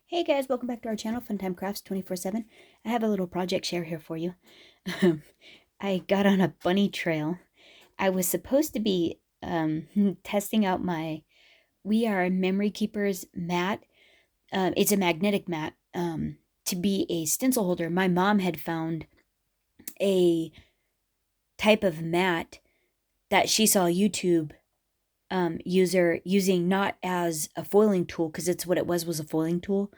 Hey guys, welcome back to our channel, Funtime Crafts 24/7. I have a little project share here for you. I got on a bunny trail. I was supposed to be testing out my We Are Memory Keepers mat. It's a magnetic mat to be a stencil holder. My mom had found a type of mat that she saw YouTube user using, not as a foiling tool, because it's what it was a foiling tool,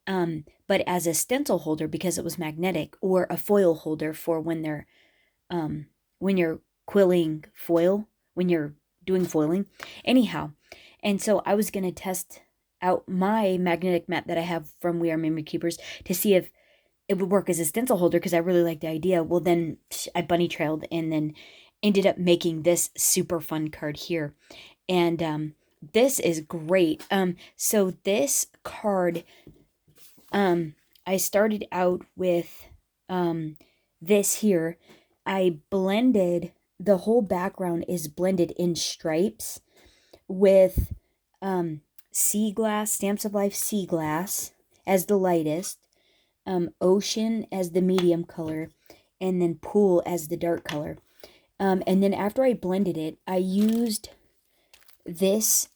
but as a stencil holder because it was magnetic, or a foil holder for when you're quilling foil, when you're doing foiling. Anyhow, and so I was gonna test out my magnetic mat that I have from We Are Memory Keepers to see if it would work as a stencil holder, because I really liked the idea. Well, then I bunny trailed and then ended up making this super fun card here. And this is great. So this card, I started out with this here. I blended, the whole background is blended in stripes with sea glass, Stamps of Life sea glass as the lightest, ocean as the medium color, and then pool as the dark color. And then after I blended it, I used this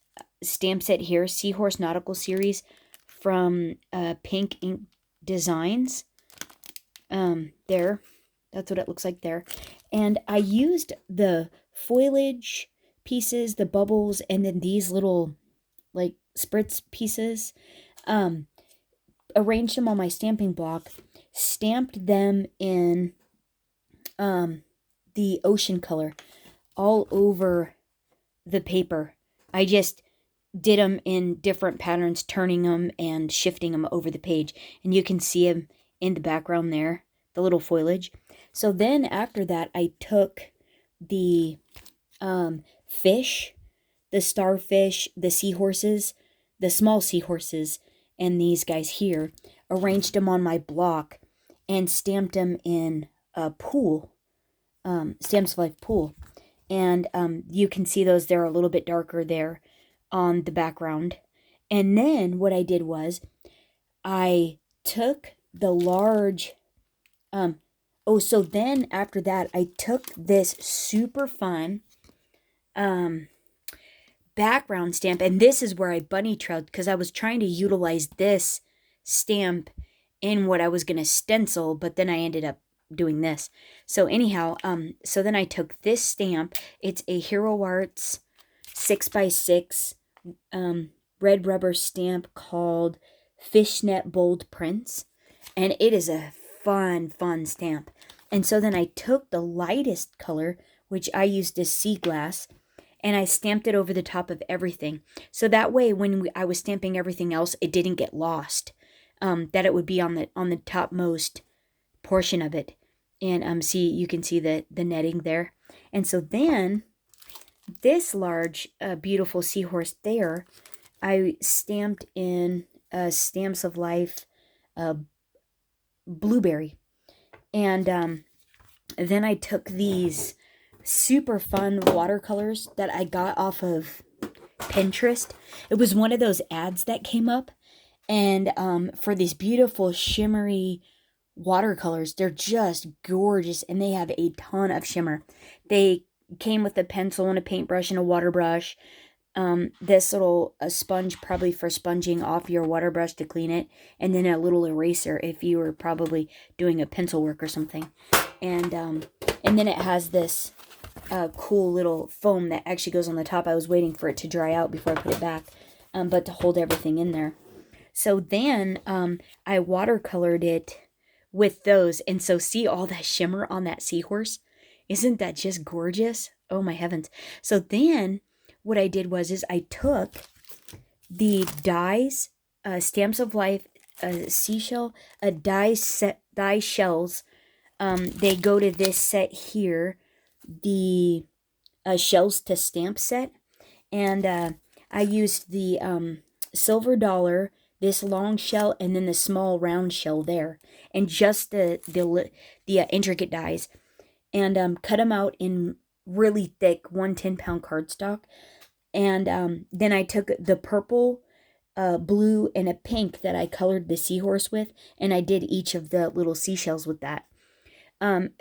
stamp set here, Seahorse Nautical Series from Pink Ink Designs. There, that's what it looks like there. And I used the foliage pieces, the bubbles, and then these little like spritz pieces, arranged them on my stamping block, stamped them in the ocean color all over the paper. I just did them in different patterns, turning them and shifting them over the page. And you can see them in the background there, the little foliage. So then after that, I took the fish, the starfish, the seahorses, the small seahorses, and these guys here, arranged them on my block and stamped them in a pool, Stamps of Life pool. And you can see those, they're a little bit darker there on the background. And then what I did was I took the large, so then after that, I took this super fun background stamp, and this is where I bunny trailed, because I was trying to utilize this stamp in what I was going to stencil, but then I ended up doing this. So anyhow, so then I took this stamp. It's a Hero Arts 6x6 red rubber stamp called Fishnet Bold Prints, and it is a fun stamp. And so then I took the lightest color, which I used as sea glass, and I stamped it over the top of everything. So that way, when I was stamping everything else, it didn't get lost. That it would be on the topmost portion of it. And see, you can see the netting there. And so then this large, beautiful seahorse there, I stamped in Stamps of Life blueberry. And then I took these super fun watercolors that I got off of Pinterest. It was one of those ads that came up, and for these beautiful shimmery watercolors. They're just gorgeous, and they have a ton of shimmer. They came with a pencil and a paintbrush and a water brush. This little a sponge, probably for sponging off your water brush to clean it, and then a little eraser if you were probably doing a pencil work or something. And then it has this cool little foam that actually goes on the top. I was waiting for it to dry out before I put it back, but to hold everything in there. So then I watercolored it with those, and so see all that shimmer on that seahorse? Isn't that just gorgeous? Oh my heavens. So then what I did was I took the dies, Stamps of Life seashell, die shells. They go to this set here, the shells to stamp set, and I used the silver dollar, this long shell, and then the small round shell there, and just the intricate dies, and cut them out in really thick 1 10-pound cardstock. And then I took the purple blue and a pink that I colored the seahorse with, and I did each of the little seashells with that.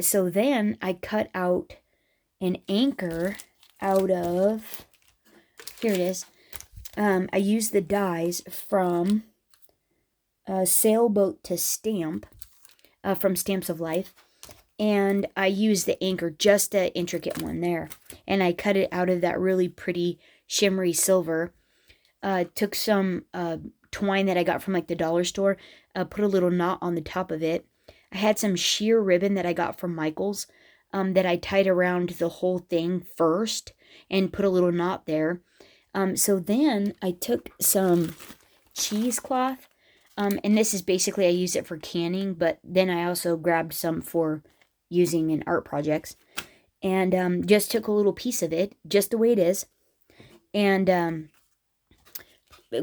So then I cut out an anchor out of, here it is. I used the dies from Sailboat to Stamp, from Stamps of Life, and I used the anchor, just an intricate one there, and I cut it out of that really pretty shimmery silver. Took some twine that I got from like the dollar store, put a little knot on the top of it. I had some sheer ribbon that I got from Michael's, that I tied around the whole thing first and put a little knot there. So then I took some cheesecloth, and this is basically, I use it for canning, but then I also grabbed some for using in art projects, and just took a little piece of it, just the way it is, and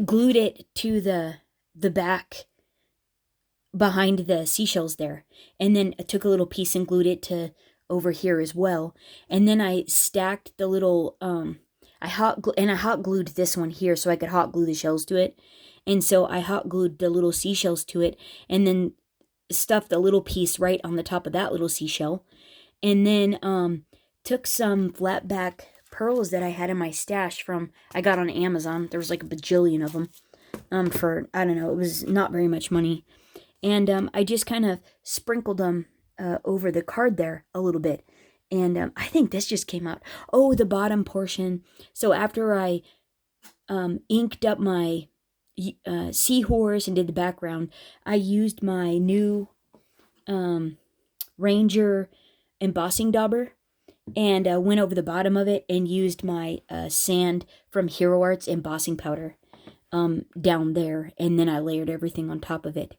glued it to the back behind the seashells there, and then I took a little piece and glued it to over here as well, and then I stacked the little I hot glued this one here so I could hot glue the shells to it, and so I hot glued the little seashells to it, and then stuffed a little piece right on the top of that little seashell, and then took some flat back pearls that I had in my stash from, I got on Amazon. There was like a bajillion of them, for, I don't know, it was not very much money. And I just kind of sprinkled them over the card there a little bit. And I think this just came out. Oh, the bottom portion. So after I inked up my seahorse and did the background, I used my new Ranger embossing dauber, and went over the bottom of it and used my sand from Hero Arts embossing powder down there, and then I layered everything on top of it.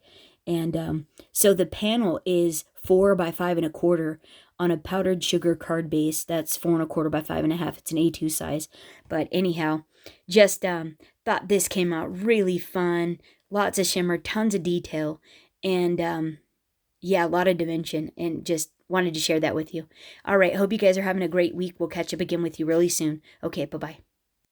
And so the panel is 4 by 5 1/4 on a powdered sugar card base. That's 4 1/4 by 5 1/2. It's an A2 size. But anyhow, just thought this came out really fun. Lots of shimmer, tons of detail, and yeah, a lot of dimension, and just wanted to share that with you. All right, hope you guys are having a great week. We'll catch up again with you really soon. Okay, bye-bye.